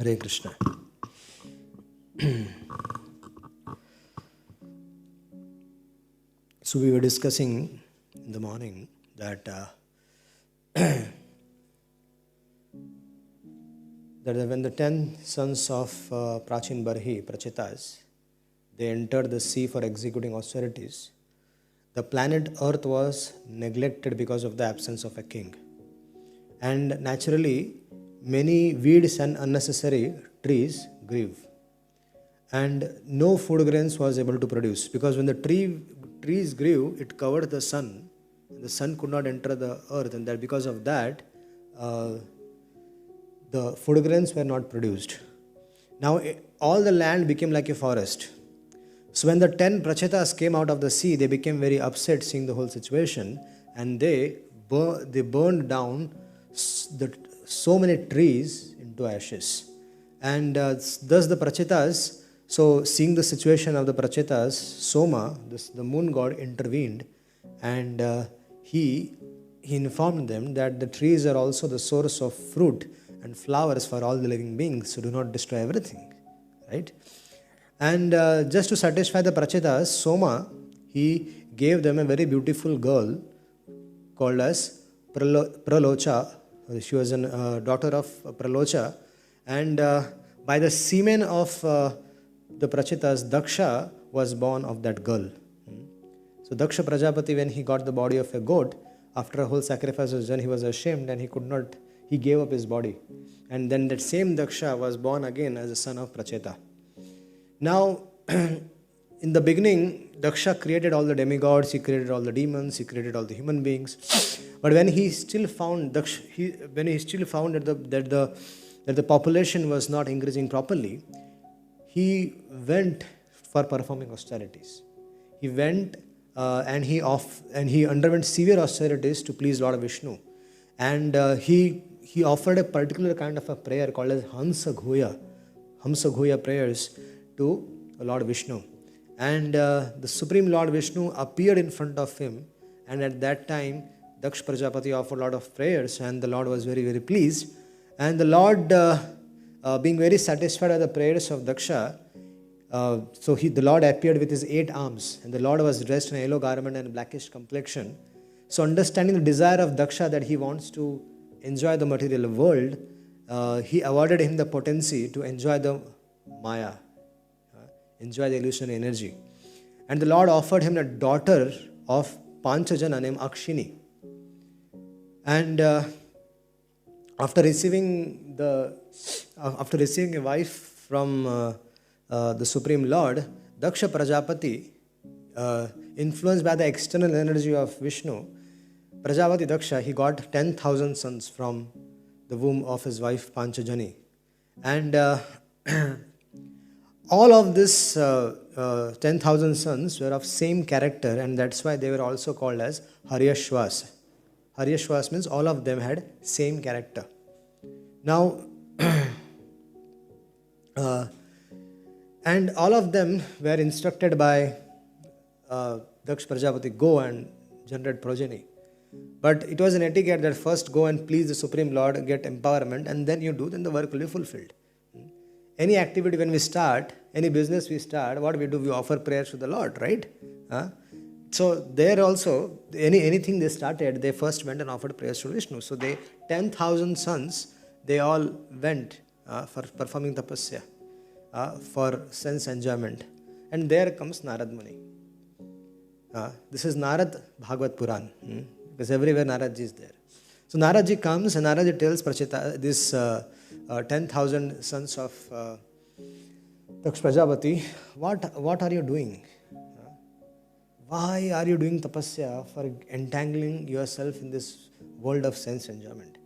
Hare Krishna. So we were discussing in the morning that when the 10 sons of Prachin Barhi, Prachitas, they entered the sea for executing austerities, the planet Earth was neglected because of the absence of a king. And naturally, many weeds and unnecessary trees grew. And no food grains was able to produce, because when the trees grew, it covered the sun. The sun could not enter the earth, and that because of that, the food grains were not produced. Now all the land became like a forest. So when the 10 prachetas came out of the sea, they became very upset seeing the whole situation, and they burned down so many trees into ashes. And thus the prachetas, so seeing the situation of the prachetas, Soma, the moon god, intervened, and he informed them that the trees are also the source of fruit and flowers for all the living beings, so do not destroy everything, right? And just to satisfy the prachetas, Soma, he gave them a very beautiful girl called as Pralocha. She was a daughter of Pralocha, and by the semen of the prachetas, Daksha was born of that girl. So Daksha Prajapati, when he got the body of a goat, after a whole sacrifice was done, he was ashamed and he gave up his body. And then that same Daksha was born again as a son of Pracheta. Now, in the beginning, Daksha created all the demigods, he created all the demons, he created all the human beings. But when he still found that the population was not increasing properly, he went for performing austerities. He went and he underwent severe austerities to please Lord Vishnu. And he offered a particular kind of a prayer called as Hamsa Ghoya prayers to Lord Vishnu. And the Supreme Lord Vishnu appeared in front of him, and at that time Daksh Prajapati offered a lot of prayers, and the Lord was very, very pleased. And the Lord, being very satisfied with the prayers of Daksha, the Lord appeared with his 8 arms, and the Lord was dressed in a yellow garment and blackish complexion. So understanding the desire of Daksha that he wants to enjoy the material world, he awarded him the potency to enjoy the Maya, enjoy the illusionary energy. And the Lord offered him a daughter of Panchajana named Akshini. And after receiving a wife from the Supreme Lord, Daksha Prajapati, influenced by the external energy of Vishnu, Prajapati Daksha, he got 10,000 sons from the womb of his wife Panchajani. And all of this 10,000 sons were of same character, and that's why they were also called as Haryashvas. Haryashvas means all of them had same character. Now, and all of them were instructed by Daksh Prajapati, go and generate progeny. But it was an etiquette that first go and please the Supreme Lord, get empowerment, and then the work will be fulfilled. Any activity when we start, any business we start, what we do, we offer prayers to the Lord, right? So there also, anything they started, they first went and offered prayers to Vishnu. So 10,000 sons, they all went for performing tapasya, for sense enjoyment. And there comes Narad Muni. This is Narad Bhagavat Puran, because everywhere Narad Ji is there. So Narad Ji comes and Narad Ji tells Pracheta, this 10,000 sons of Daksh Prajapati, what are you doing? Why are you doing tapasya for entangling yourself in this world of sense enjoyment?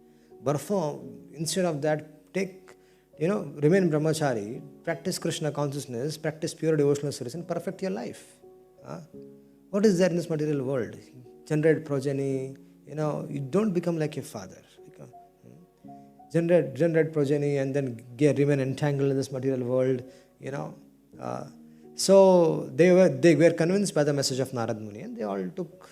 Instead of that, remain brahmachari, practice Krishna consciousness, practice pure devotional service, and perfect your life. What is there in this material world? Generate progeny, you don't become like your father. Generate progeny and then remain entangled in this material world, So they were convinced by the message of Narad Muni, and they all took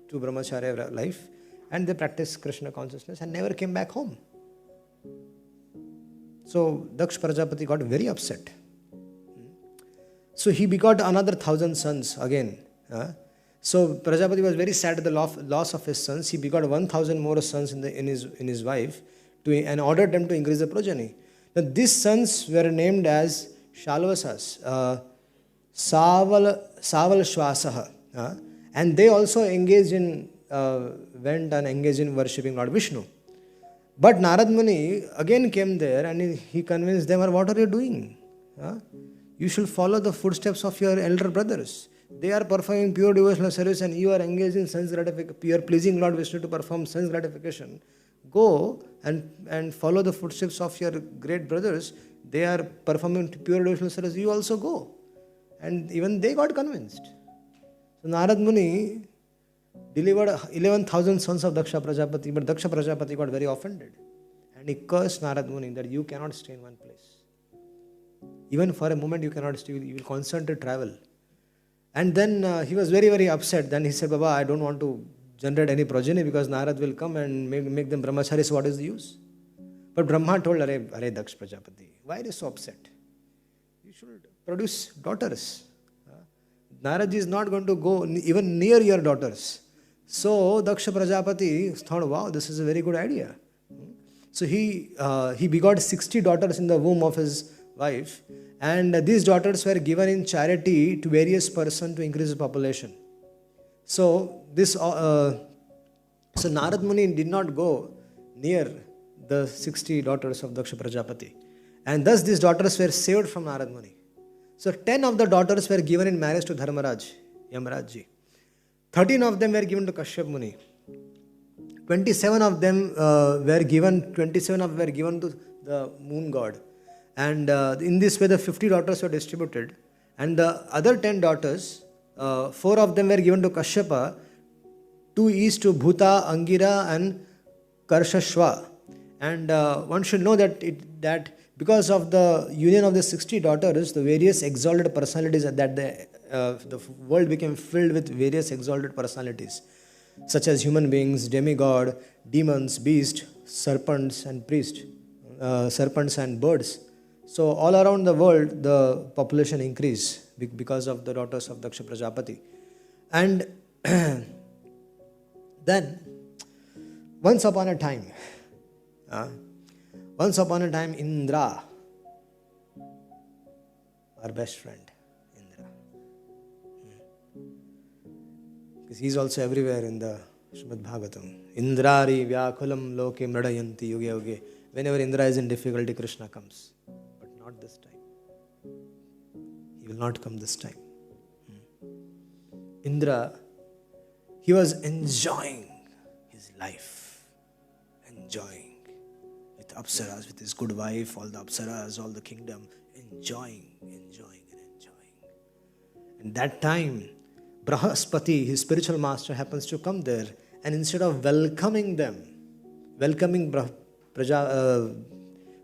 to brahmacharya life, and they practiced Krishna consciousness and never came back home. So Daksh Prajapati got very upset. So he begot another 1,000 sons again. So Prajapati was very sad at the loss of his sons. He begot 1,000 more sons in his wife and ordered them to increase the progeny. Now these sons were named as Shalvasas, Saval Shwasaha, and they also went and engaged in worshipping Lord Vishnu. But Narad Muni again came there and he convinced them, what are you doing? You should follow the footsteps of your elder brothers. They are performing pure devotional service and you are engaged in sense gratification. You are pleasing Lord Vishnu to perform sense gratification. Go and follow the footsteps of your great brothers. They are performing pure devotional service. You also go. And even they got convinced. So Narad Muni delivered 11,000 sons of Daksha Prajapati, but Daksha Prajapati got very offended. And he cursed Narad Muni that you cannot stay in one place. Even for a moment you cannot stay, you will constantly travel. And then he was very, very upset. Then he said, Baba, I don't want to generate any progeny because Narad will come and make them brahmachari, so what is the use? But Brahma told, Are Daksh Prajapati, why are you so upset? You should produce daughters. Narad is not going to go even near your daughters. So Daksha Prajapati thought, wow, this is a very good idea. So he begot 60 daughters in the womb of his wife, and these daughters were given in charity to various persons to increase the population. So Narad Muni did not go near the 60 daughters of Daksha Prajapati, and thus these daughters were saved from Narad Muni. So 10 of the daughters were given in marriage to Dharmaraj, Yamarajji. 13 of them were given to Kashyap Muni. 27 of them were given to the moon god. And in this way the 50 daughters were distributed. And the other 10 daughters, 4 of them were given to Kashyapa, 2 each to Bhuta, Angira and Karshashva. And one should know that because of the union of the 60 daughters, the various exalted personalities, that the world became filled with various exalted personalities, such as human beings, demigod, demons, beasts, serpents and priests, serpents and birds. So all around the world, the population increased because of the daughters of Daksha Prajapati. And then, once upon a time, Indra, our best friend, Indra, because he is also everywhere in the Srimad Bhagavatam. Indrari vyakulam loke mradayanti yuge yuge. Whenever Indra is in difficulty, Krishna comes. But not this time. He will not come this time. Indra, he was enjoying his life. Enjoying. With Apsaras, with his good wife, all the Apsaras, all the kingdom. Enjoying. And that time, Brahaspati, his spiritual master, happens to come there. And instead of welcoming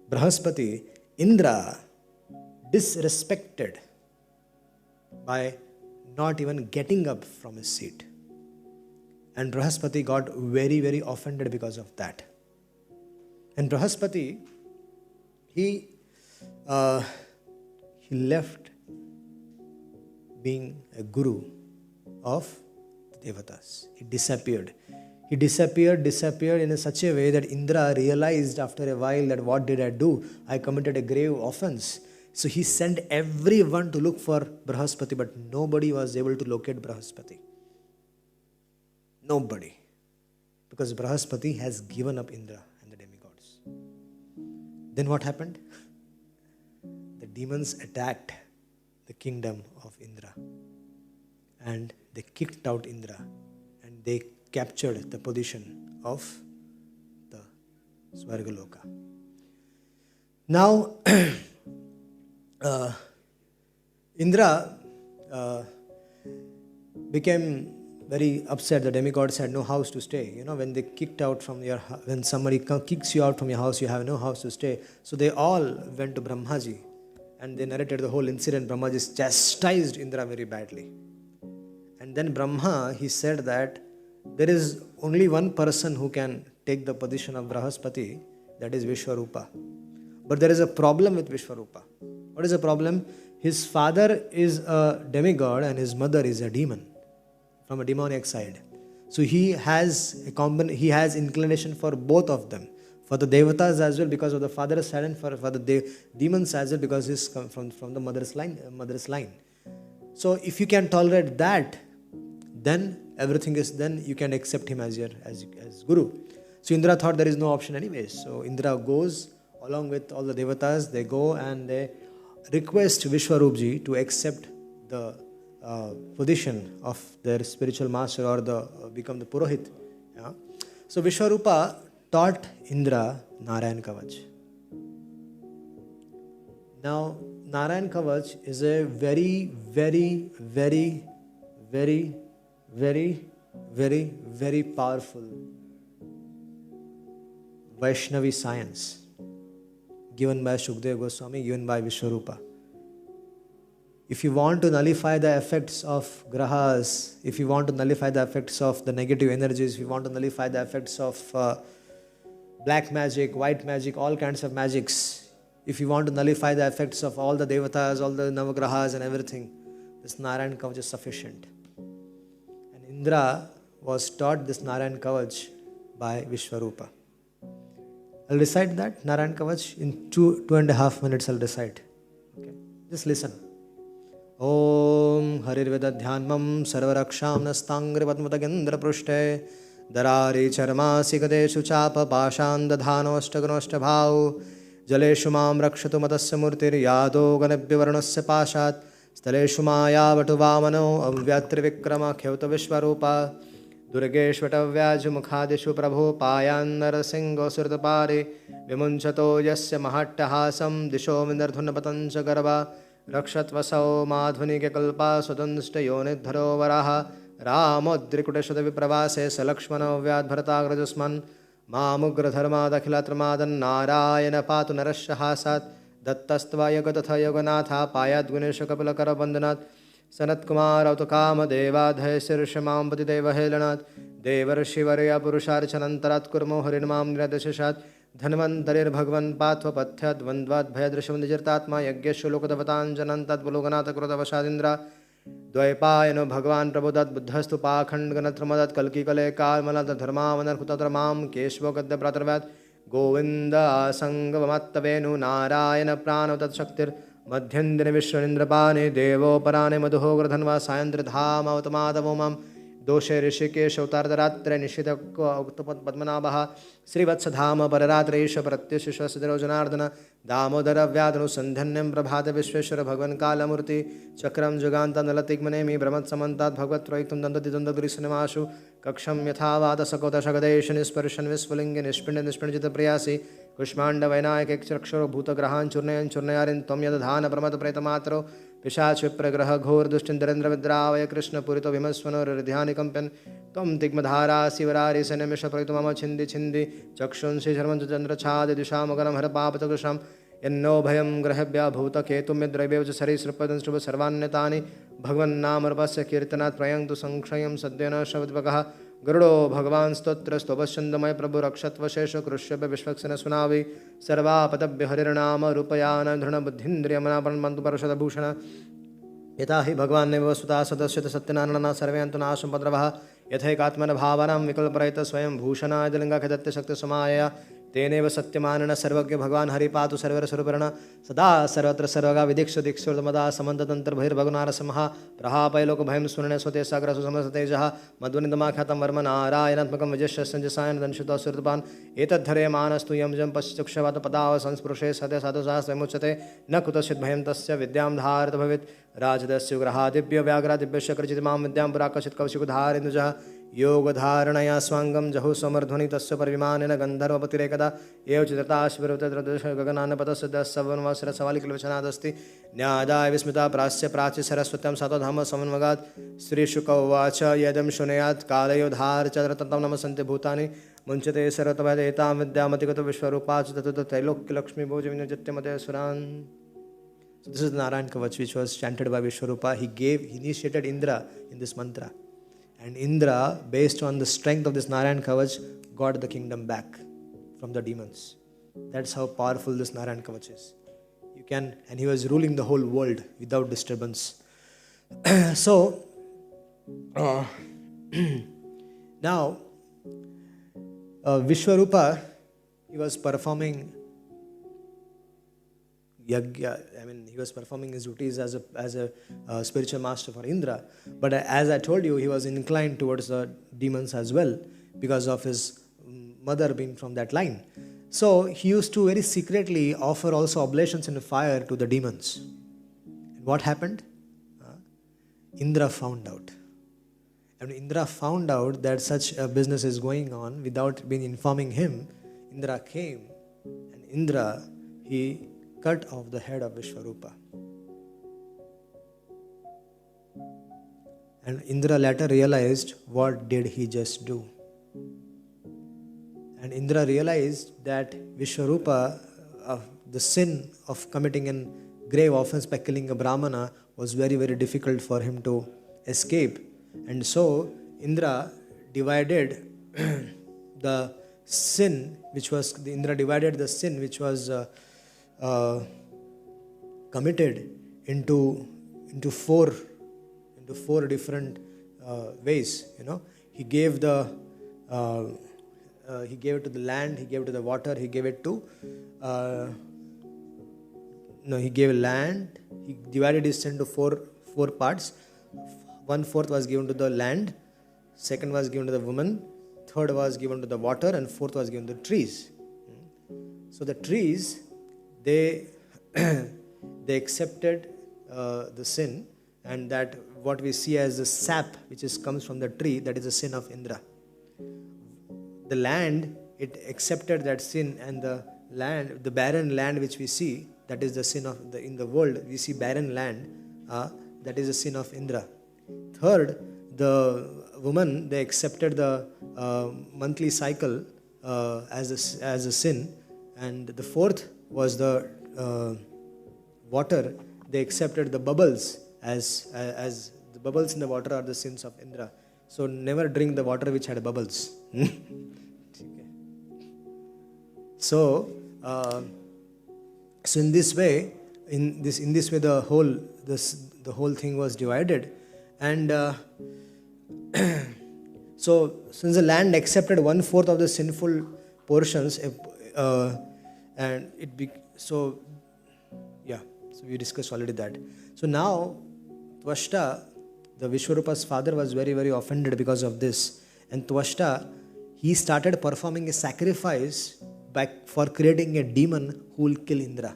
Brahaspati, Indra disrespected by not even getting up from his seat. And Brahaspati got very, very offended because of that. And Brahaspati, he left being a guru of the Devatas. He disappeared. He disappeared in such a way that Indra realized after a while that what did I do? I committed a grave offense. So he sent everyone to look for Brahaspati, but nobody was able to locate Brahaspati. Nobody. Because Brahaspati has given up Indra and the demigods. Then what happened? The demons attacked the kingdom of Indra. And they kicked out Indra. And they captured the position of the Svargaloka. Now, Indra became very upset. The demigods had no house to stay. When they kicked out from when somebody kicks you out from your house, you have no house to stay. So they all went to Brahmaji and they narrated the whole incident. Brahmaji chastised Indra very badly. And then Brahma, he said that there is only one person who can take the position of Brahaspati, that is Vishwarupa. But there is a problem with Vishwarupa. What is the problem? His father is a demigod and his mother is a demon from a demoniac side. So he has he has inclination for both of them. For the Devatas as well because of the father's side, and for the demons as well because he's come from the mother's line. So if you can tolerate that, then everything is, then you can accept him as Guru. So Indra thought there is no option anyways. So Indra goes along with all the Devatas. They go and they request Vishwarupji to accept the position of their spiritual master or become the Purohit. Yeah? So Vishwarupa taught Indra Narayan Kavach. Now Narayan Kavach is a very, very, very, very, very, very, very powerful Vaishnavi science given by Shukdev Goswami, given by Vishwarupa. If you want to nullify the effects of grahas, if you want to nullify the effects of the negative energies, if you want to nullify the effects of black magic, white magic, all kinds of magics, if you want to nullify the effects of all the devatas, all the navagrahas and everything, this Narayan Kavach is sufficient. And Indra was taught this Narayan Kavach by Vishwarupa. I'll recite that Narayan Kavach in 2.5 minutes. I'll recite. Okay, just listen. Om Harirvedadhyanmam Sarvaraksham Nastangri Padmutagendra Prushte Darari Charmasi Kadeshu Chapa Pashan Dadhano Ashtaganoshta Bhau Jaleshu Mam Rakshatu Matasya Murtir Yado Ganebhya Varnasya Pashat Staleshu Maya Vatu Vamano Avyatri Vikrama Khyauta Vishwarupa Durgeshvatavyaja Mukhadishu Prabhu Payan Narasingo Surtapari Vimunchato Yasya Mahattahasam Disho Mindardhuna Patancha Garva Rakshatvasau Madhunike Kalpa Swatanshta Yonidharo Varaha Ramodrikuteshada Vipravase Salakshmano Vyad Bharatagrajasman Mamugra Dharma Dakhilatramadan Narayana Patu Narashahasat Dattastva Yogatatha Yoganatha Payat Gunesha Kapilakara Bandanat Sanat Kumar Autakama Deva Dhayasir Shamampati Deva Helanat Devar Shivarya Purusharchanantarat Kurmo Harinamam Niradashashat Dhanvantarir Bhagwan Patva Pathyat Vandvat Bhayadrasham Nijirtatma Yagyeshu Lokadavatan Janantat Bologanata Kuradavashadindra Dvaipayano Bhagwan Prabodhat Buddhastu Pakhand Ganatramadat Kalki Kale Kalmanat Dharma Vanarhutadramam Keshva Gadda Pratarvat Govinda Sangavamattavenu Narayana Pranotat Shaktir Madhyandini Vishwanindrapani Devo Parane Madhuhogra Dhanva Sayandra Dhama Utamadavomam Doshe Rishikesh Avtardharatre Nishita Uktapat Padmanabaha Srivatsadhama Pararatresha Pratyashishwa Siddharo Janardana Damodara Vyadanu Sandhanyam Prabhata Vishweshwara Bhagwan Kalamurti Chakram Juganta Nalatikmanemi Brahmat Samantat Bhagvat Proiktum Dandati Dandaduri Sinemashu Kaksham Yathavada Sakota Shagadesh Nisparshan Visvalinga Nishpinda Nishpinjita Priyasi Kushmanda Vainayak Ekshaksharo Bhuta Grahan Churnayan Churnayarin Tom Yadadhana Pramata Pretamatro Pishach Vipragraha Ghor Dushtindarendra Vidravaya Krishna Purito Vimaswano Ridhyani Kampan Tom Tigmadhara Sivarari Senemisha Pratumama Chindi Chindi Chakshun Sri Sharmantu Chandra Chadi Dishamaganam Harapapatakusham Yenno Bhayam Grahebhya Bhuta Ketum Midrabhya Sari Sripadan Sruva Sarvanyatani Bhagwan Namarpasya Kirtanat Prayang Tu Sankshayam Sadyana Shavadvakaha Garudo Bhagavan Stotra Stobashandamay Prabhu Rakshatva Shesha Krushyabha Vishvaksana Sunavi Sarva Patabhya Harinama Rupayana Dhrana Buddhindriyamana Mantu Parashada Bhushana Yatahi Bhagavan Nevasuta Sadasyata Satyanarana Sarvayantu Nasham Padravaha Yathekatmana Bhavanam Vikalparayata Swayam Bhushana Dalinga Kadatta Shakti Samaya Teneva Satyamanana Sarvagya Bhagavan Haripatu Sarvara Suruparana Sada Sarvatra Sarvaga Vidiksha Dikshurdamada Samantatantra Bhir Bhagunara Samaha Prahapai Loka Bhaim Sunane Sote Sagra Susamrasatejaha Madhunindama Khatam Varmana Arayanatmakam Vijasha Sanjasayan Danshuta Surdapan Etadhare Manastu Yamjam Paschukshavata Padava Sanspurushe Sate Sadhu Sahas Vimuchate Nakutashit Bhayam Tasya Vidyam Dharta Bhavit Rajadasya Graha Dibya Vyagra Dibya Shakrajitamam Vidyam Purakashit Kavashikudhar Indujaha Yoga Dharanaya Swangam Jahu Samardhuni Tasya Parimanina Gandharva Patirekada Ev Chitratash Virutadradusha Gaganana Patasada Savanvasra Savali Kilvachanadasti Nyada Vismita Prasya Prachi Saraswatam Satadhama Samanmagat Sri Shukavacha Yadam Shunayat Kalayodhar Chadratatam Namasanti Bhutani Munchate Saratavadetam Vidyamatikato Vishwarupach Tatu Tailok Lakshmi Bhojavina Jatyamate Suran. So this is the Narayan Kavach which was chanted by Vishwarupa. He initiated Indra in this mantra. And Indra, based on the strength of this Narayan Kavach, got the kingdom back from the demons. That's how powerful this Narayan Kavach is. You can, and he was ruling the whole world without disturbance. So, now, Vishwarupa, he was performing yagya. I mean, he was performing his duties as a spiritual master for Indra. But as I told you, he was inclined towards the demons as well because of his mother being from that line. So he used to very secretly offer also oblations in the fire to the demons. And what happened? Indra found out. And Indra found out that such a business is going on without being informing him. Indra came, and Indra, he cut off the head of Vishwarupa. And Indra later realized, what did he just do? And Indra realized that Vishwarupa, the sin of committing a grave offense by killing a Brahmana was very, very difficult for him to escape. And so Indra divided the sin which was committed into four different ways. He gave he gave it to the land, he gave it to the water, he gave it to he gave land. He divided his sin into four parts. 1/4 was given to the land, second was given to the woman, third was given to the water, and fourth was given to the trees. So the trees, they accepted the sin, and that what we see as the sap which comes from the tree, that is the sin of Indra. The land, it accepted that sin, and the barren land which we see, that is the sin of in the world we see barren land, that is the sin of Indra. Third, the woman, they accepted the monthly cycle as a sin, and the fourth was the water. They accepted the bubbles as the bubbles in the water are the sins of Indra. So never drink the water which had bubbles. So in this way, the whole thing was divided, and so since the land accepted 1/4 of the sinful portions, and so we discussed already that. So now Tvashta, the Vishwarupa's father, was very, very offended because of this, and Tvashta, he started performing a sacrifice for creating a demon who will kill Indra.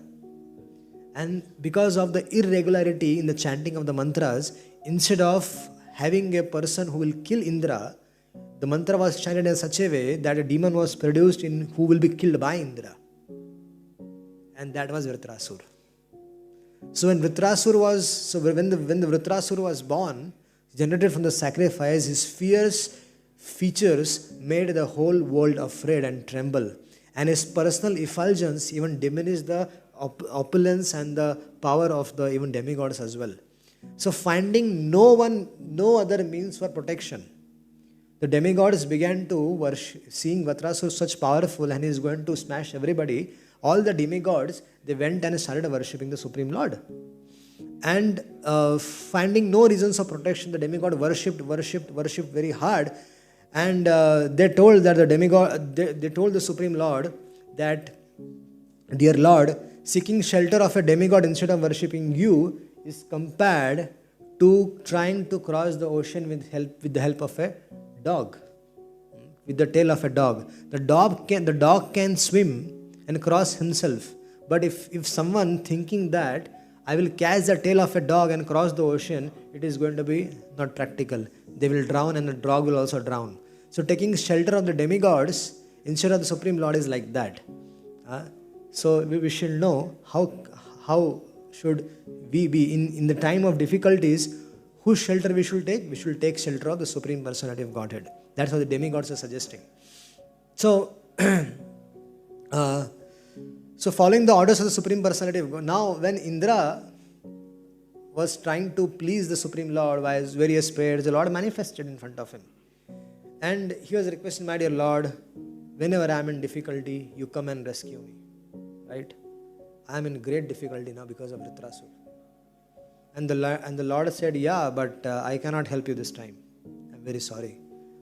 And because of the irregularity in the chanting of the mantras, instead of having a person who will kill Indra, the mantra was chanted in such a way that a demon was produced who will be killed by Indra. And that was Vritrasur. So when the Vritrasur was born, generated from the sacrifice, his fierce features made the whole world afraid and tremble. And his personal effulgence even diminished the opulence and the power of the even demigods as well. So finding no other means for protection, the demigods began to worship, seeing Vritrasur such powerful and he is going to smash everybody. All the demigods, they went and started worshipping the Supreme Lord. And finding no reasons of protection, the demigod worshipped very hard. And they told that they told the Supreme Lord that, dear Lord, seeking shelter of a demigod instead of worshipping you is compared to trying to cross the ocean with the help of a dog, with the tail of a dog. The dog can swim and cross himself. But if someone thinking that I will catch the tail of a dog and cross the ocean, it is going to be not practical. They will drown and the dog will also drown. So taking shelter of the demigods instead of the Supreme Lord is like that. So we should know how should we be in the time of difficulties. Whose shelter we should take? We should take shelter of the Supreme Personality of Godhead. That's what the demigods are suggesting. So, so following the orders of the Supreme Personality of God, now when Indra was trying to please the Supreme Lord by his various prayers, the Lord manifested in front of him. And he was requesting, my dear Lord, whenever I am in difficulty, you come and rescue me. right? I am in great difficulty now because of Vritrasur. And the Lord said, yeah, but I cannot help you this time. I'm very sorry.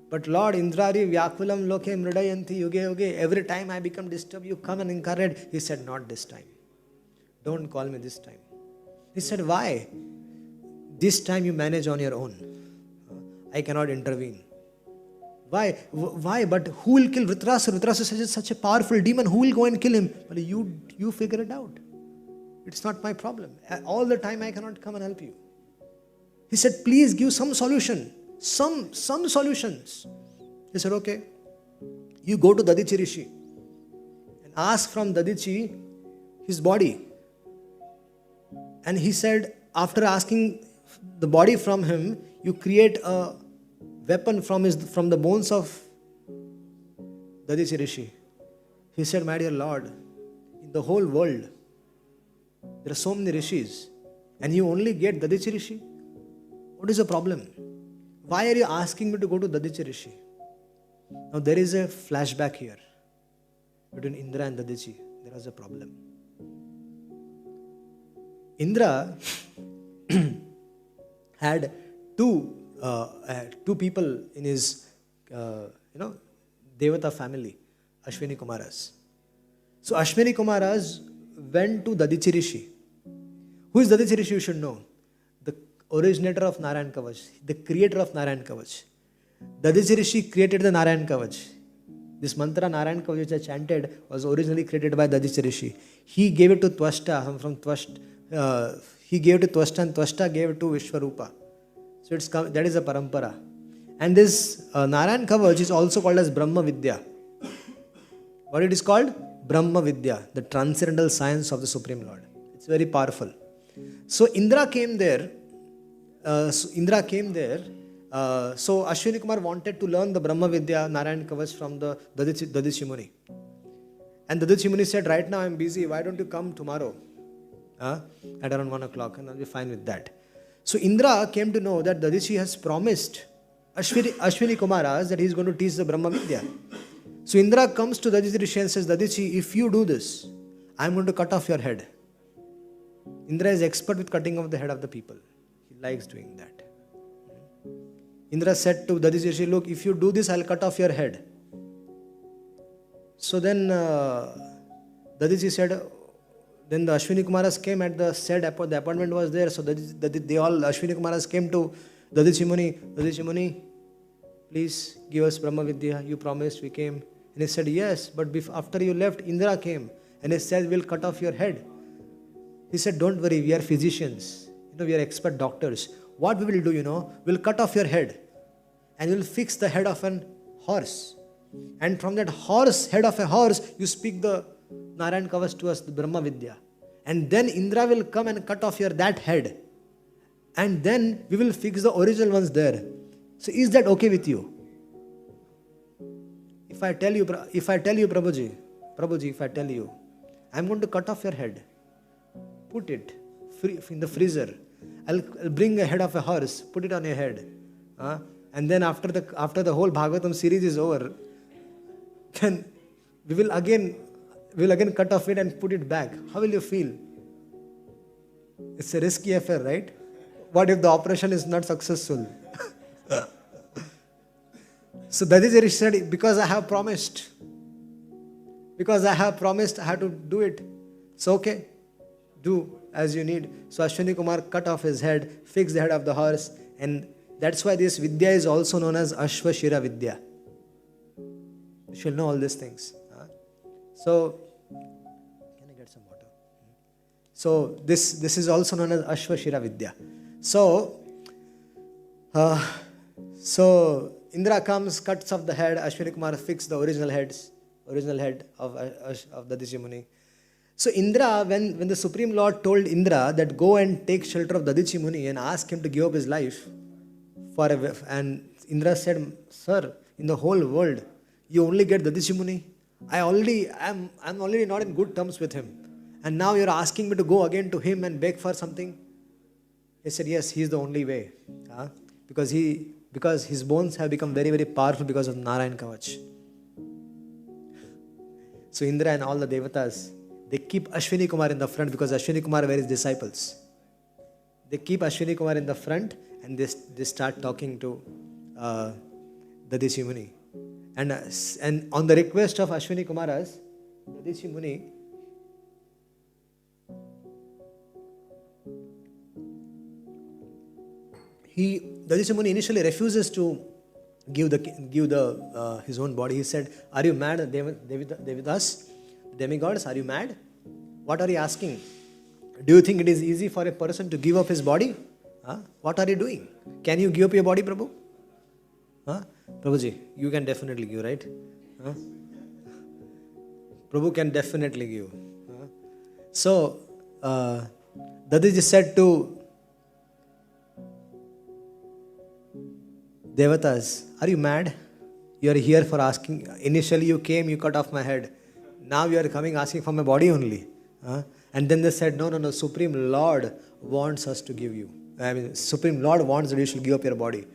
But Lord, Indrari Vyakulam Loke Mridayanti Yuge Yuge, every time I become disturbed, you come and incarnate. He said, not this time. Don't call me this time. He said, why? This time you manage on your own. I cannot intervene. Why? Why? But who will kill Vritrasur? Vritrasur is such a powerful demon. Who will go and kill him? But you figure it out. It's not my problem. All the time I cannot come and help you. He said, please give some solution. Some solutions. He said, okay. You go to Dadichi Rishi and ask from Dadichi his body. And he said, after asking the body from him, you create a weapon from the bones of Dadichi Rishi. He said, my dear Lord, in the whole world, there are so many rishis, and you only get Dadichi Rishi. What is the problem? Why are you asking me to go to Dadichi Rishi? Now there is a flashback here between Indra and Dadichi. There was a problem. Indra had two people in his Devata family, Ashwini Kumaras. So Ashwini Kumaras went to Dadichi Rishi. Who is Dadichi Rishi? You should know. The originator of Narayan Kavach, the creator of Narayan Kavach. Dadichi Rishi created the Narayan Kavach. This mantra Narayan Kavach which I chanted was originally created by Dadichi Rishi. He gave it to Twashta. From Twashta, he gave it to Twashta, and Twashta gave it to Vishwarupa. So that is a parampara. And this Narayan Kavach is also called as Brahma Vidya. What it is called? Brahma Vidya, the transcendental science of the Supreme Lord. It's very powerful. So Indra came there. So Ashwini Kumar wanted to learn the Brahma Vidya, Narayan Kavach from the Dadichi Muni. And Dadichi Muni said, right now I'm busy. Why don't you come tomorrow? At around 1 o'clock, and I'll be fine with that. So Indra came to know that Dadichi has promised Ashwini Kumaras that he is going to teach the Brahma Vidya. So Indra comes to Dadichi Rishi and says, Dadichi, if you do this, I am going to cut off your head. Indra is expert with cutting off the head of the people. He likes doing that. Indra said to Dadichi Rishi, look, if you do this, I'll cut off your head. So then Dadichi said, then the Ashwini Kumaras came at the said the appointment was there. So Ashwini Kumaras came to Dadichi Muni, please give us Brahma Vidya. You promised, we came. And he said, yes, but after you left, Indra came and he said, we'll cut off your head. He said, don't worry, we are physicians. We are expert doctors. What we will do, we'll cut off your head and we'll fix the head of an horse. And from that head of a horse, you speak the Narayan Kavach to us, the Brahma Vidya. And then Indra will come and cut off that head. And then we will fix the original ones there. So is that okay with you? If I tell you, Prabhuji, if I tell you, I'm going to cut off your head, put it in the freezer. I'll bring a head of a horse, put it on your head. And then after the whole Bhagavatam series is over, then we'll again cut off it and put it back. How will you feel? It's a risky affair, right? What if the operation is not successful? So Dadichi Rishi said, because I have promised, I have to do it. So okay, do as you need. So Ashwini Kumar cut off his head, fixed the head of the horse, and that's why this Vidya is also known as Ashwashira Vidya. You should know all these things. So, can I get some water? So this is also known as Ashwashira Vidya. So Indra comes, cuts off the head. Ashwini Kumar fixed the original head of Dadichi Muni. So Indra, when the Supreme Lord told Indra that go and take shelter of Dadichi Muni and ask him to give up his life and Indra said, sir, in the whole world, you only get Dadichi Muni. I'm already not in good terms with him. And now you're asking me to go again to him and beg for something? He said, yes, he's the only way. Because his bones have become very, very powerful because of Narayan Kavach. So Indra and all the Devatas, They keep Ashwini Kumar in the front because Ashwini Kumar were his disciples. They keep Ashwini Kumar in the front and they start talking to Dadichi Muni. And on the request of Ashwini Kumaras, Dadichi Muni Dadichi Muni initially refuses to give his own body. He said, "Are you mad, Devidas? Demigods, are you mad? What are you asking? Do you think it is easy for a person to give up his body? Huh? What are you doing? Can you give up your body, Prabhu? Huh? Prabhuji, you can definitely give, right? Huh? Prabhu can definitely give. Huh? So, Dadiji said to Devatas, are you mad? You are here for asking. Initially you came, you cut off my head. Now you are coming asking for my body only. And then they said, no, Supreme Lord wants us to give you. Supreme Lord wants that you should give up your body.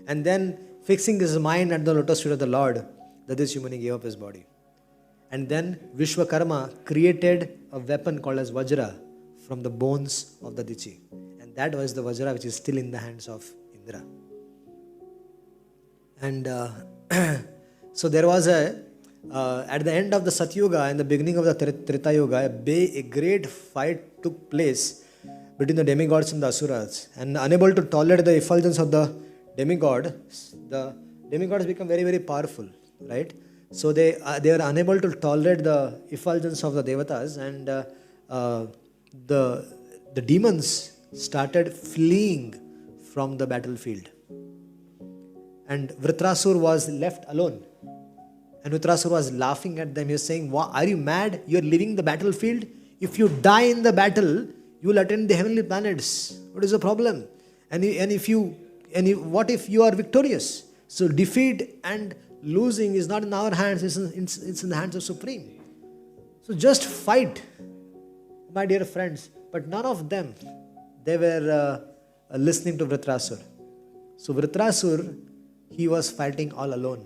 And then fixing his mind at the lotus feet of the Lord, Dadichi Muni gave up his body. And then Vishwakarma created a weapon called as Vajra from the bones of Dadichi. And that was the Vajra which is still in the hands of Indra. And so there was at the end of the Satyuga and the beginning of the Treta Yuga, a great fight took place between the demigods and the asuras. And unable to tolerate the effulgence of the demigods become very, very powerful, right? So they are unable to tolerate the effulgence of the devatas, and the demons started fleeing from the battlefield. And Vritrasur was left alone. And Vritrasur was laughing at them. He was saying, are you mad? You are leaving the battlefield? If you die in the battle, you will attend the heavenly planets. What is the problem? What if you are victorious? So defeat and losing is not in our hands, it's in the hands of Supreme. So just fight, my dear friends. But none of them, they were listening to Vritrasur. So Vritrasur, he was fighting all alone.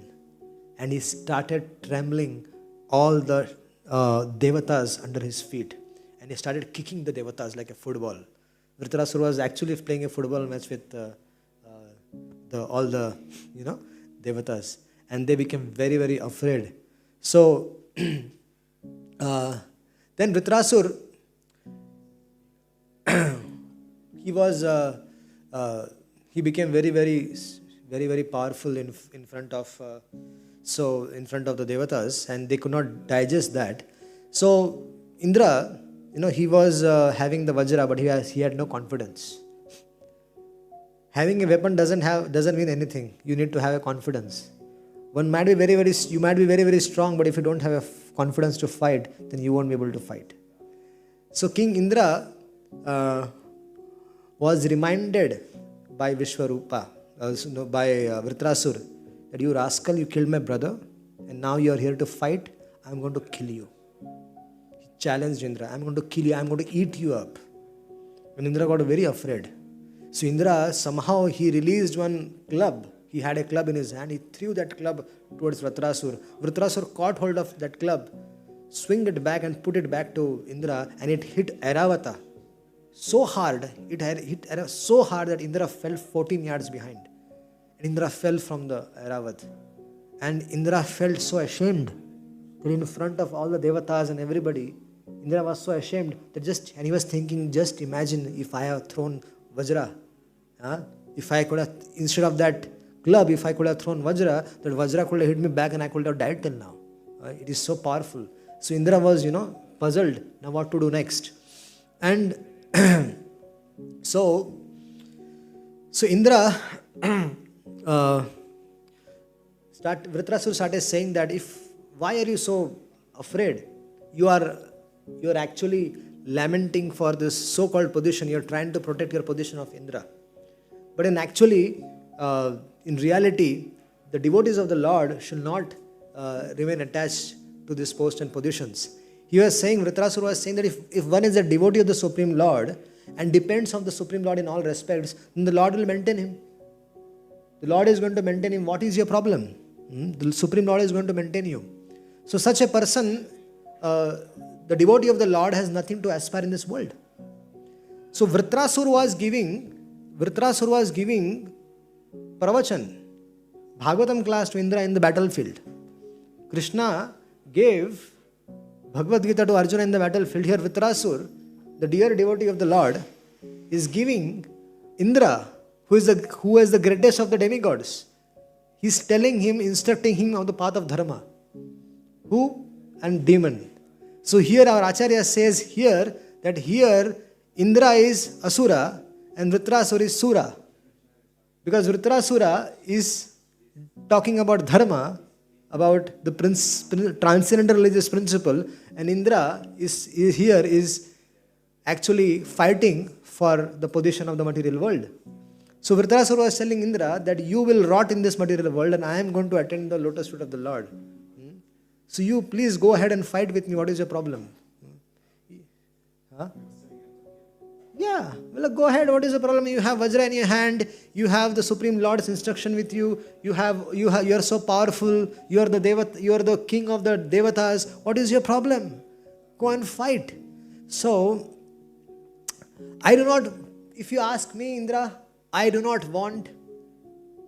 And he started trembling all the devatas under his feet. And he started kicking the devatas like a football. Vritrasur was actually playing a football match with all the devatas. And they became very, very afraid. So, then Vritrasur, he became very, very, very, very powerful in front of the devatas, and they could not digest that. So Indra, he was having the Vajra, but he had no confidence. Having a weapon doesn't mean anything. You need to have a confidence. You might be very, very strong, but if you don't have a confidence to fight, then you won't be able to fight. So King Indra was reminded by Vishwarupa, by Vritrasur, that you rascal, you killed my brother, and now you are here to fight. I'm going to kill you. He challenged Indra. I'm going to kill you. I'm going to eat you up. And Indra got very afraid. So Indra, somehow he released one club. He had a club in his hand. He threw that club towards Vritrasur. Vritrasur caught hold of that club, swung it back and put it back to Indra, and it hit Airavata so hard. It had hit so hard that Indra fell 14 yards behind. And Indra fell from the Airavat. And Indra felt so ashamed that in front of all the devatas and everybody, Indra was so ashamed that and he was thinking, just imagine if I have thrown Vajra. If I could have, instead of that club, if I could have thrown Vajra, that Vajra could have hit me back and I could have died till now. It is so powerful. So Indra was, puzzled. Now what to do next? And so Indra, Vritrasur started saying that why are you so afraid? You are actually lamenting for this so-called position. You are trying to protect your position of Indra. But in reality, the devotees of the Lord should not remain attached to this post and positions. Vritrasur was saying that if one is a devotee of the Supreme Lord and depends on the Supreme Lord in all respects, then the Lord will maintain him. The Lord is going to maintain him. What is your problem? The Supreme Lord is going to maintain you. So such a person, the devotee of the Lord has nothing to aspire in this world. So Vritrasur was giving pravachan, Bhagavatam class to Indra in the battlefield. Krishna gave Bhagavad Gita to Arjuna in the battlefield. Here Vritrasur, the dear devotee of the Lord, is giving Indra, who is the greatest of the demigods. He is telling him, instructing him on the path of dharma. Who? And demon. So here our Acharya says here that here Indra is Asura and Vritrasura is Sura. Because Vritrasura is talking about dharma, about the transcendental religious principle, and Indra is actually fighting for the position of the material world. So Vritrasura was telling Indra that you will rot in this material world and I am going to attend the lotus feet of the Lord. So you please go ahead and fight with me. What is your problem? Huh? Yeah, well, go ahead. What is the problem? You have Vajra in your hand. You have the Supreme Lord's instruction with you. You are so powerful. You are the king of the Devatas. What is your problem? Go and fight. So I do not, if you ask me, Indra, I do not want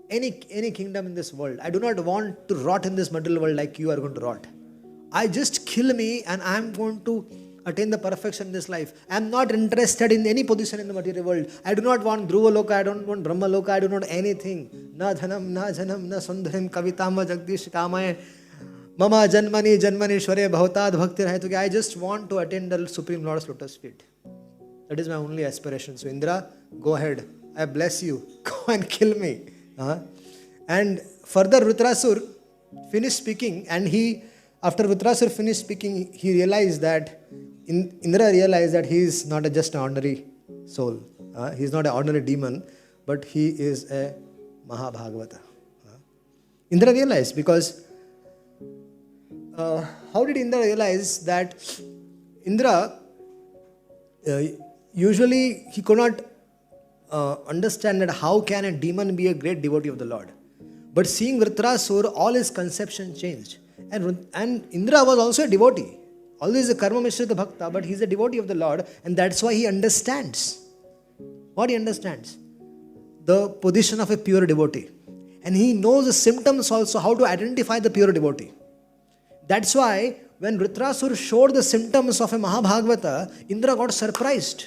any kingdom in this world. I do not want to rot in this material world like you are going to rot. I just kill me and I am going to attain the perfection in this life. I am not interested in any position in the material world. I do not want Dhruva Loka, I don't want Brahma Loka, I do not want anything. Na dhanam, na janam, na sundharim, kavitama, jagdish, kamaye, mama janmani, janmanishware, bhautad, bhakti rahetuki. I just want to attend the Supreme Lord's lotus feet. That is my only aspiration. So Indra, go ahead. I bless you. Go and kill me. And further Vritrasur finished speaking, and after Vritrasur finished speaking, he realized that Indra realized that he is not just an ordinary soul. He is not an ordinary demon, but he is a Mahabhagavata. Indra realized, because how did Indra realize that Indra usually he could not understand that how can a demon be a great devotee of the Lord. But seeing Vritrasur, all his conception changed. And Indra was also a devotee. Although he is a karma mishrita bhakta, but he is a devotee of the Lord, and that's why he understands. What he understands? The position of a pure devotee. And he knows the symptoms also, how to identify the pure devotee. That's why when Vritrasur showed the symptoms of a Mahabhagavata, Indra got surprised.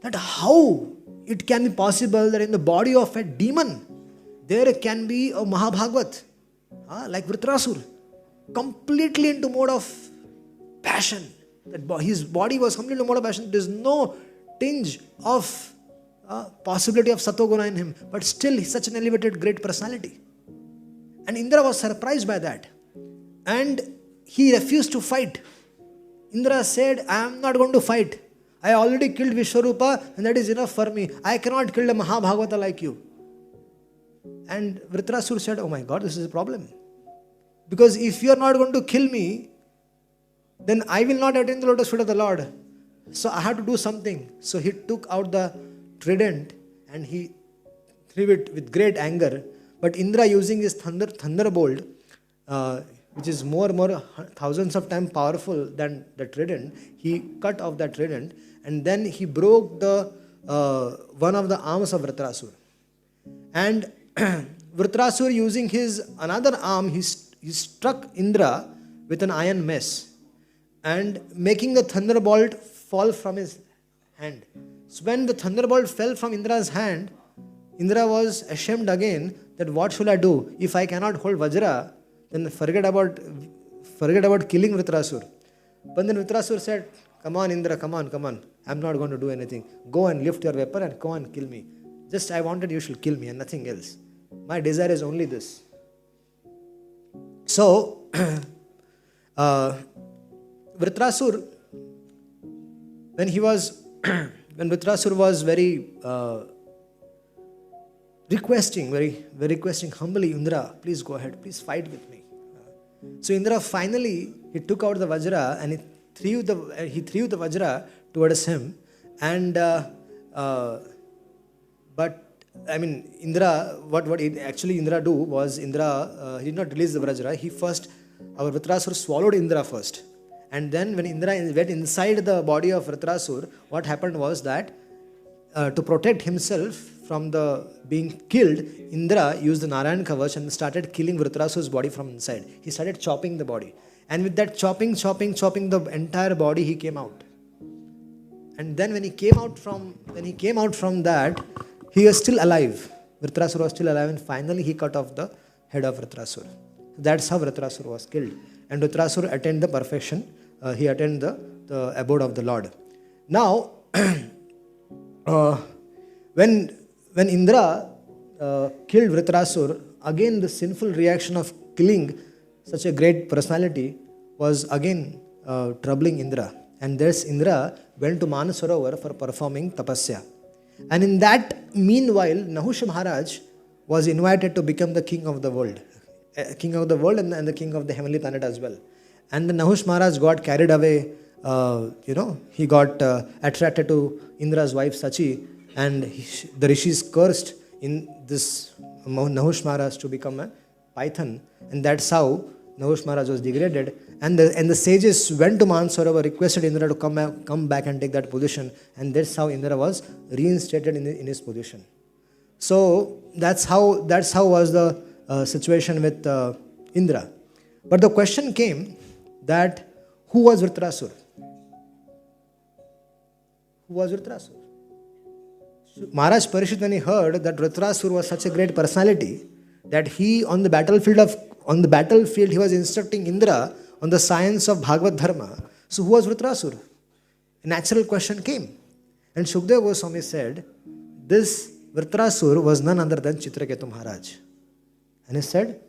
That how it can be possible that in the body of a demon, there can be a Mahabhagavat, like Vritrasur, completely into mode of passion. That his body was completely into mode of passion. There is no tinge of possibility of Satoguna in him, but still he's such an elevated, great personality. And Indra was surprised by that. And he refused to fight. Indra said, I am not going to fight. I already killed Vishwarupa and that is enough for me. I cannot kill a Mahabhagavata like you. And Vritrasur said, oh my God, this is a problem. Because if you are not going to kill me, then I will not attain the lotus feet of the Lord. So I have to do something. So he took out the trident and he threw it with great anger. But Indra, using his thunderbolt, which is more thousands of times powerful than the trident, he cut off that trident and then he broke the one of the arms of Vritrasur. And Vritrasur, using his another arm, he struck Indra with an iron mace and making the thunderbolt fall from his hand. So when the thunderbolt fell from Indra's hand, Indra was ashamed again that what should I do? If I cannot hold Vajra, then forget about killing Vritrasur. But then Vritrasur said, come on Indra, come on. I'm not going to do anything. Go and lift your weapon and go and kill me. Just I wanted you should kill me and nothing else. My desire is only this. So, Vritrasur, when Vritrasur was very requesting humbly, Indra, please go ahead, please fight with me. So Indra finally, he took out the Vajra and he threw the Vajra towards him. And but I mean, Indra, what Indra do was, he did not release the Vajra. Our Vritrasur swallowed Indra first. And then when Indra went inside the body of Vritrasur, what happened was that to protect himself from the being killed, Indra used the Narayan Kavach and started killing Vritrasur's body from inside. He started chopping the body. And with that chopping the entire body, he came out. And then when he came out from that, he was still alive. Vritrasur was still alive, and finally he cut off the head of Vritrasur. That's how Vritrasur was killed. And Vritrasur attained the perfection. He attained the abode of the Lord. Now, when Indra killed Vritrasur, again the sinful reaction of killing such a great personality was again troubling Indra. And thus Indra went to Manasarovar for performing tapasya. And in that meanwhile, Nahush Maharaj was invited to become the king of the world. King of the world and the king of the heavenly planet as well. And the Nahush Maharaj got carried away, he got attracted to Indra's wife Sachi, and the rishis cursed in this Nahush Maharaj to become a python, and that's how Nahush Maharaj was degraded. And the sages went to Mansarovar, requested Indra to come back and take that position, and that's how Indra was reinstated in his position. So that's how was the situation with Indra. But the question came that who was Vritrasur? Who was Vritrasur? Maharaj Parishit, when he heard that Vritrasur was such a great personality, that he on the battlefield he was instructing Indra on the science of Bhagavad Dharma. So who was Vritrasur? A natural question came. And Shukdev Goswami said, this Vritrasur was none other than Chitraketu Maharaj. And he said,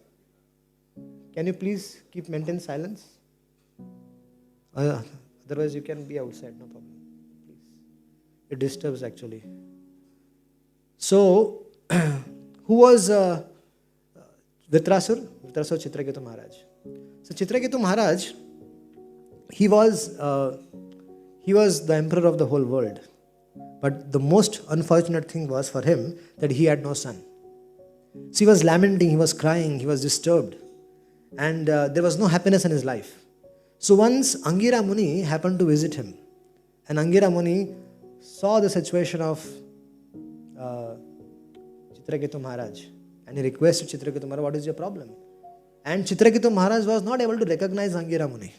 can you please maintain silence? Otherwise you can be outside, no problem. Please. It disturbs actually. So, who was Vritrasur? Vritrasur Chitraketu Maharaj. So Chitraketu Maharaj, he was the emperor of the whole world. But the most unfortunate thing was for him that he had no son. So he was lamenting, he was crying, he was disturbed. And there was no happiness in his life. So once Angira Muni happened to visit him. And Angira Muni saw the situation of Chitraketu Maharaj. And he requested Chitraketu Maharaj, what is your problem? And Chitraketu Maharaj was not able to recognize Angira Muni.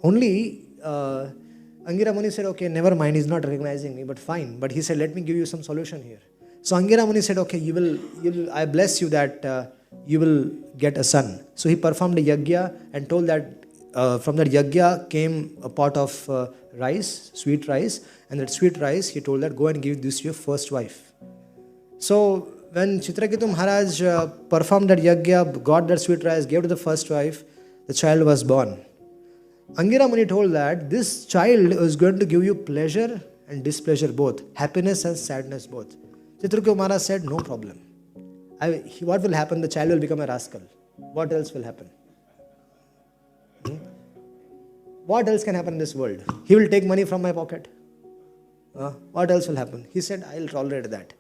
Only Angira Muni said, okay, never mind, he's not recognizing me, but fine. But he said, let me give you some solution here. So Angira Muni said, okay, I bless you that you will get a son. So he performed a yagya and told that from that yagya came a pot of rice, sweet rice, and that sweet rice, he told that go and give this to your first wife. So when Chitraketu Maharaj performed that yagya, got that sweet rice, gave to the first wife, the child was born. Angira Muni told that this child is going to give you pleasure and displeasure both, happiness and sadness both. Chitraketu Maharaj said, no problem. What will happen? The child will become a rascal. What else will happen? What else can happen in this world? He will take money from my pocket. What else will happen? He said, I will tolerate that.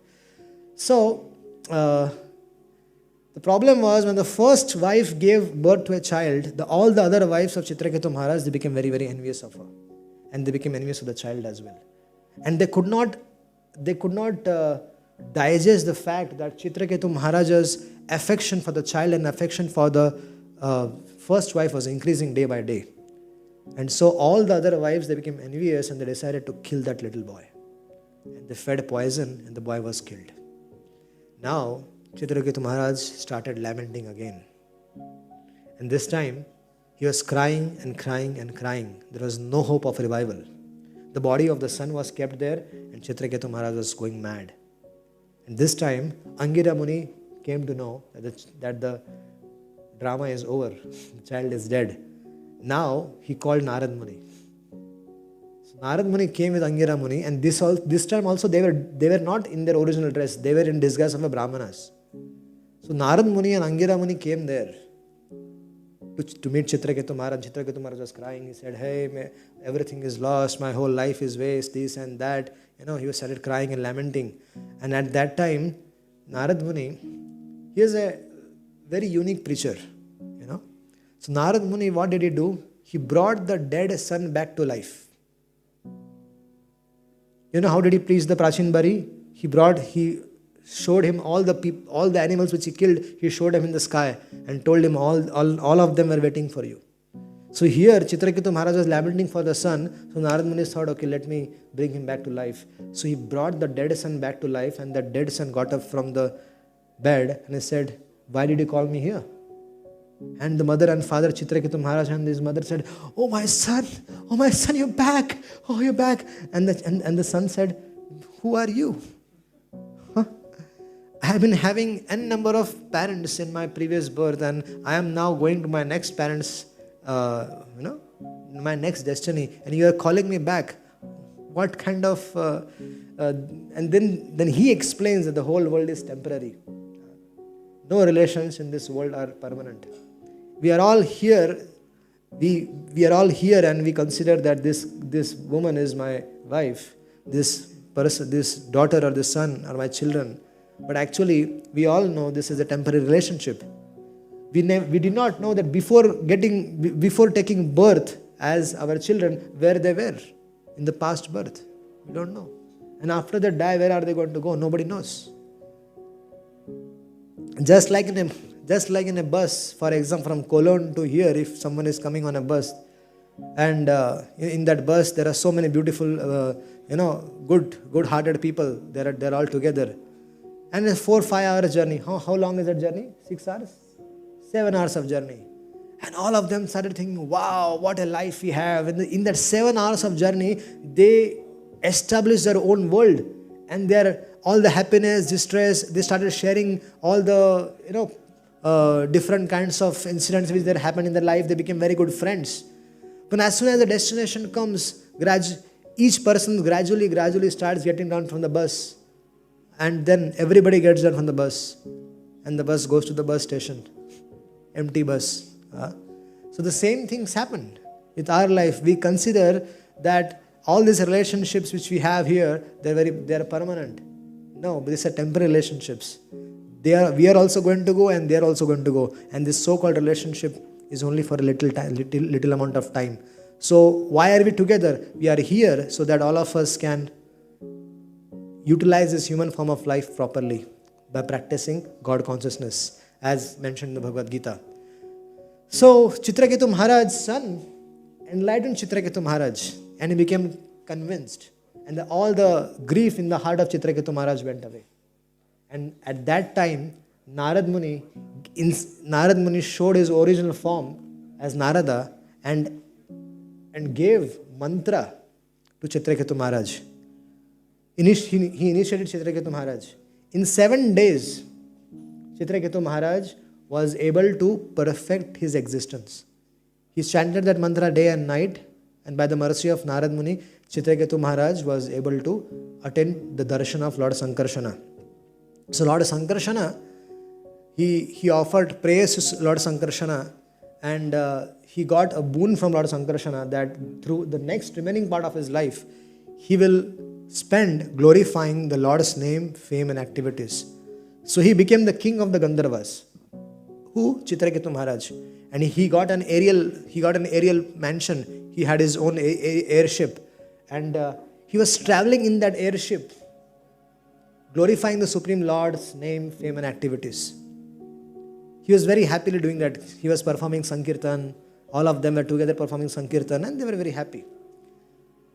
So, the problem was when the first wife gave birth to a child, all the other wives of Chitraketu Maharaj, they became very, very envious of her. And they became envious of the child as well. And they could not digest the fact that Chitraketu Maharaj's affection for the child and affection for the first wife was increasing day by day. And so all the other wives, they became envious and they decided to kill that little boy. And they fed poison and the boy was killed. Now, Chitraketu Maharaj started lamenting again. And this time, he was crying and crying and crying. There was no hope of revival. The body of the son was kept there and Chitraketu Maharaj was going mad. And this time, Angira Muni came to know that the drama is over. The child is dead. Now, he called Narad Muni. So Narad Muni came with Angira Muni, and this time also they were not in their original dress. They were in disguise of a brahmanas. So Narad Muni and Angira Muni came there to meet Chitraketu Maharaj. Chitraketu Maharaj was crying. He said, hey, everything is lost. My whole life is waste, this and that. He started crying and lamenting. And at that time, Narad Muni, he is a very unique preacher. So Narad Muni, what did he do? he brought the dead son back to life. You know how did he please the Prachin Bari? He showed him all the animals which he killed. He showed him in the sky and told him all of them were waiting for you. So here Chitraketu Maharaj was lamenting for the son. So Narad Muni thought, okay, let me bring him back to life. So he brought the dead son back to life, and the dead son got up from the bed and he said, why did you call me here? And the mother and father, Chitraketu Maharaj and his mother said, oh my son, you're back. Oh, you're back. And the son said, who are you? I have been having n number of parents in my previous birth, and I am now going to my next parents, my next destiny, and you are calling me back. What kind of... and then he explains that the whole world is temporary. No relations in this world are permanent. We are all here. We are all here, and we consider that this woman is my wife. This person, this daughter or this son are my children. But actually, we all know this is a temporary relationship. We did not know that before taking birth as our children, where they were in the past birth. We don't know. And after they die, where are they going to go? Nobody knows. Just like in a bus, for example, from Cologne to here, if someone is coming on a bus, and in that bus there are so many beautiful, good-hearted people. They're all together. And a 4-5 hour journey. How long is that journey? 6 hours? 7 hours of journey. And all of them started thinking, wow, what a life we have. And in that 7 hours of journey, they established their own world. And all the happiness, distress, they started sharing all the, different kinds of incidents which happened in their life. They became very good friends. But as soon as the destination comes, each person gradually starts getting down from the bus. And then everybody gets down from the bus. And the bus goes to the bus station. Empty bus. So the same things happened with our life. We consider that all these relationships which we have here, they are permanent. No, but these are temporary relationships. We are also going to go, and they are also going to go. And this so-called relationship is only for a little amount of time. So why are we together? We are here so that all of us can utilize this human form of life properly by practicing God consciousness, as mentioned in the Bhagavad Gita. So Chitraketu Maharaj's son enlightened Chitraketu Maharaj, and he became convinced, and all the grief in the heart of Chitraketu Maharaj went away. And at that time, Narad Muni showed his original form as Narada and gave mantra to Chitraketu Maharaj. He initiated Chitraketu Maharaj. In 7 days, Chitraketu Maharaj was able to perfect his existence. He chanted that mantra day and night, and by the mercy of Narad Muni, Chitraketu Maharaj was able to attend the darshan of Lord Sankarshana. So Lord Sankarshana, he offered praise to Lord Sankarshana, and he got a boon from Lord Sankarshana that through the next remaining part of his life, he will spend glorifying the Lord's name, fame and activities. So he became the king of the Gandharvas. Who? Chitraketu Maharaj. And he got an aerial mansion. He had his own airship. And he was traveling in that airship, glorifying the Supreme Lord's name, fame and activities. He was very happily doing that. He was performing Sankirtan. All of them were together performing Sankirtan, and they were very happy.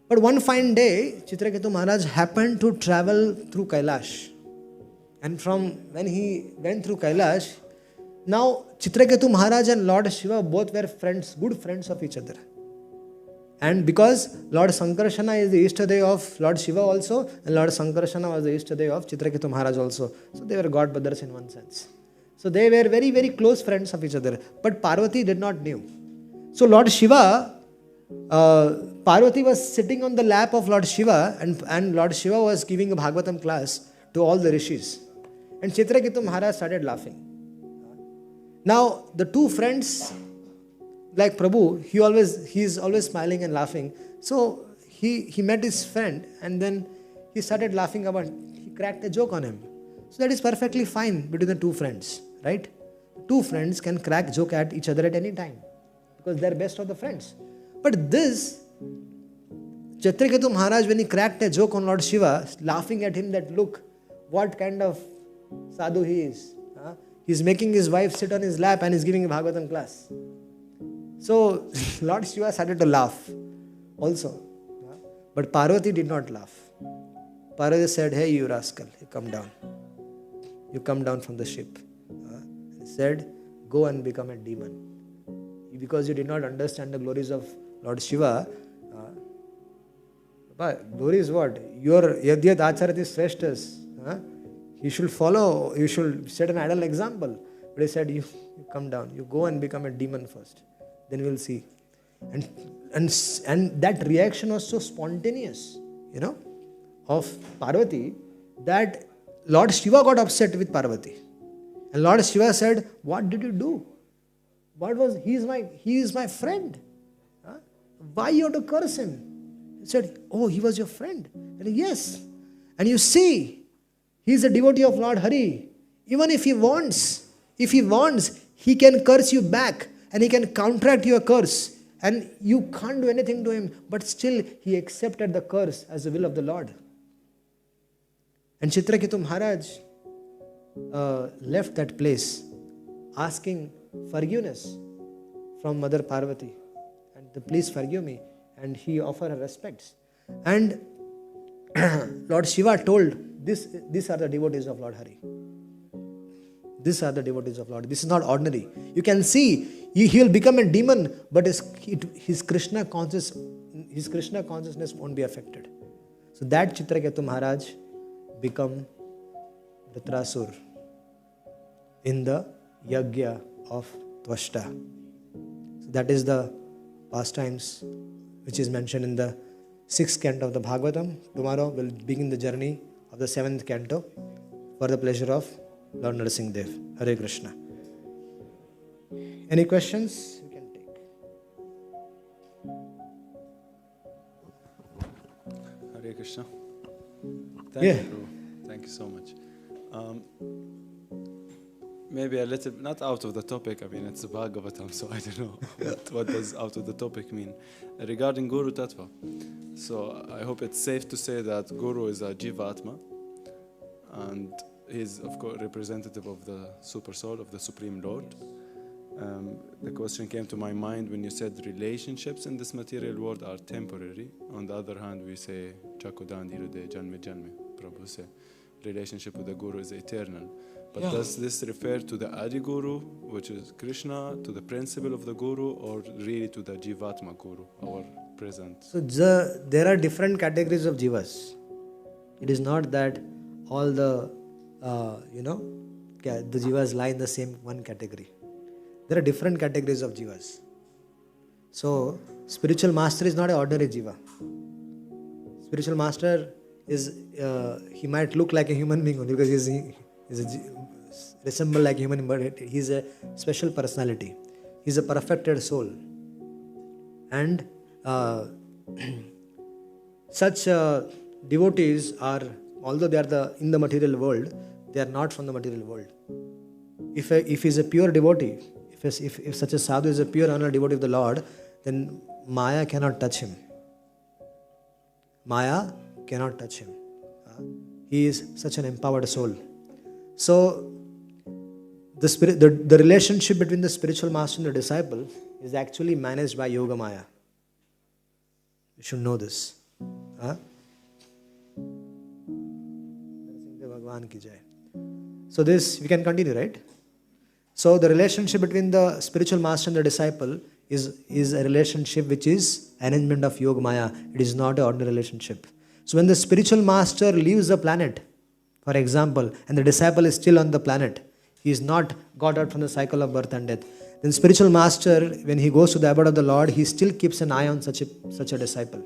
But one fine day, Chitraketu Maharaj happened to travel through Kailash. And from when he went through Kailash, now Chitraketu Maharaj and Lord Shiva both were friends, good friends of each other. And because Lord Sankarshana is the Ishtadev of Lord Shiva also, and Lord Sankarshana was the Ishtadev of Chitraketu Maharaj also. So they were god brothers in one sense. So they were very, very close friends of each other. But Parvati did not knew. So Lord Shiva, Parvati was sitting on the lap of Lord Shiva, and Lord Shiva was giving a Bhagavatam class to all the rishis. And Chitraketu Maharaj started laughing. Now the two friends, like Prabhu, he is always smiling and laughing. So he met his friend, and then he started laughing he cracked a joke on him. So that is perfectly fine between the two friends, right? Two friends can crack joke at each other at any time, because they're best of the friends. But this, Chitraketu Maharaj, when he cracked a joke on Lord Shiva, laughing at him that, look, what kind of sadhu he is. He's making his wife sit on his lap and he's giving a Bhagavatam class. So, Lord Shiva started to laugh also. But Parvati did not laugh. Parvati said, hey, you rascal, you come down. You come down from the ship. He said, go and become a demon. Because you did not understand the glories of Lord Shiva. Glory is what? Your Yadyat Acharati Sreshtas. You should follow, you should set an idle example. But he said, you come down, you go and become a demon first. Then we'll see. And that reaction was so spontaneous, of Parvati, that Lord Shiva got upset with Parvati. And Lord Shiva said, what did you do? He is my friend. Why you have to curse him? He said, oh, he was your friend. And yes. And you see, he is a devotee of Lord Hari. Even if he wants, he can curse you back and he can counteract your curse. And you can't do anything to him, but still he accepted the curse as the will of the Lord. And Chitraketu Maharaj left that place asking forgiveness from Mother Parvati. And please forgive me. And he offered her respects. And Lord Shiva told, these are the devotees of Lord Hari. These are the devotees of Lord. This is not ordinary. You can see, he will become a demon, but his Krishna consciousness won't be affected. So that Chitraketu Maharaj become Vritrasur in the Yagya of Tvashta. So that is the pastimes which is mentioned in the 6th canto of the Bhagavatam. Tomorrow we'll begin the journey of the 7th canto for the pleasure of Lord Narsingh Dev. Hare Krishna. Any questions? You can take. Hare Krishna. Thank you, Prabhu. Thank you so much. Maybe a little, not out of the topic, I mean, it's a Bhagavatam, so I don't know what does out of the topic mean. Regarding Guru Tattva, so I hope it's safe to say that Guru is a Jivatma, and he's, of course, representative of the Super Soul, of the Supreme Lord. The question came to my mind when you said relationships in this material world are temporary. On the other hand, we say, Chakudan Dirude Janme Janme, Prabhu say, relationship with the Guru is eternal. But does this refer to the Adi Guru, which is Krishna, to the principle of the Guru, or really to the Jivatma Guru, our present? So there are different categories of Jivas. It is not that all the Jivas lie in the same one category. There are different categories of Jivas. So spiritual master is not an ordinary Jiva. Spiritual master is, he might look like a human being only because he's resemble like a human being, but he's a special personality. He's a perfected soul. And such devotees are, although they are in the material world, they are not from the material world. If he's a pure devotee, if such a sadhu is a pure honored devotee of the Lord, then Maya cannot touch him. Maya cannot touch him. He is such an empowered soul. So, the relationship between the spiritual master and the disciple is actually managed by Yoga Maya. You should know this. So this, we can continue, right? So the relationship between the spiritual master and the disciple is a relationship which is arrangement of Yoga Maya. It is not an ordinary relationship. So when the spiritual master leaves the planet, for example, and the disciple is still on the planet, he is not got out from the cycle of birth and death, then spiritual master, when he goes to the abode of the Lord, he still keeps an eye on such a disciple.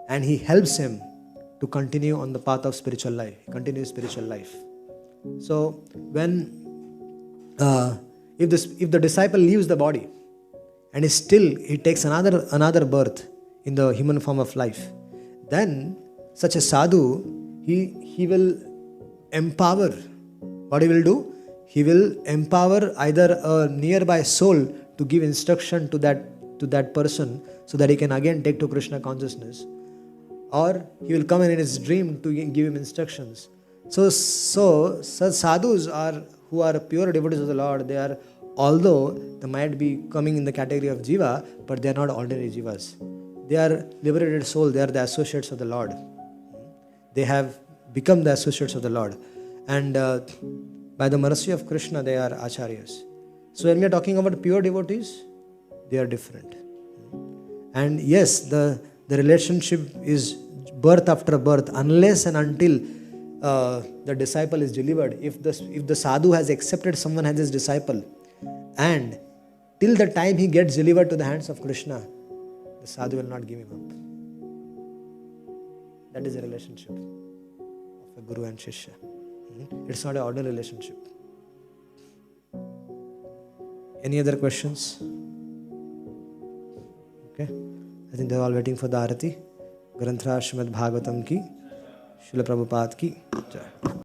And he helps him to continue on the path of spiritual life, continue spiritual life. So when if the disciple leaves the body and he takes another birth in the human form of life, then such a sadhu, he will empower. What he will do? He will empower either a nearby soul to give instruction to that person so that he can again take to Krishna consciousness, or he will come in his dream to give him instructions. So such sadhus who are pure devotees of the Lord. They are, although they might be coming in the category of jiva, but they are not ordinary jivas. They are liberated soul. They are the associates of the Lord. They have become the associates of the Lord, and by the mercy of Krishna, they are acharyas. So when we are talking about pure devotees, they are different. And yes, the relationship is birth after birth, unless and until the disciple is delivered. If the sadhu has accepted someone as his disciple, and till the time he gets delivered to the hands of Krishna, the sadhu will not give him up. That is a relationship of a guru and shishya. It's not an ordinary relationship. Any other questions? Okay. I think they're all waiting for the Arati. Granthra Srimad Bhagavatam ki, Srila Prabhupada ki. Jai.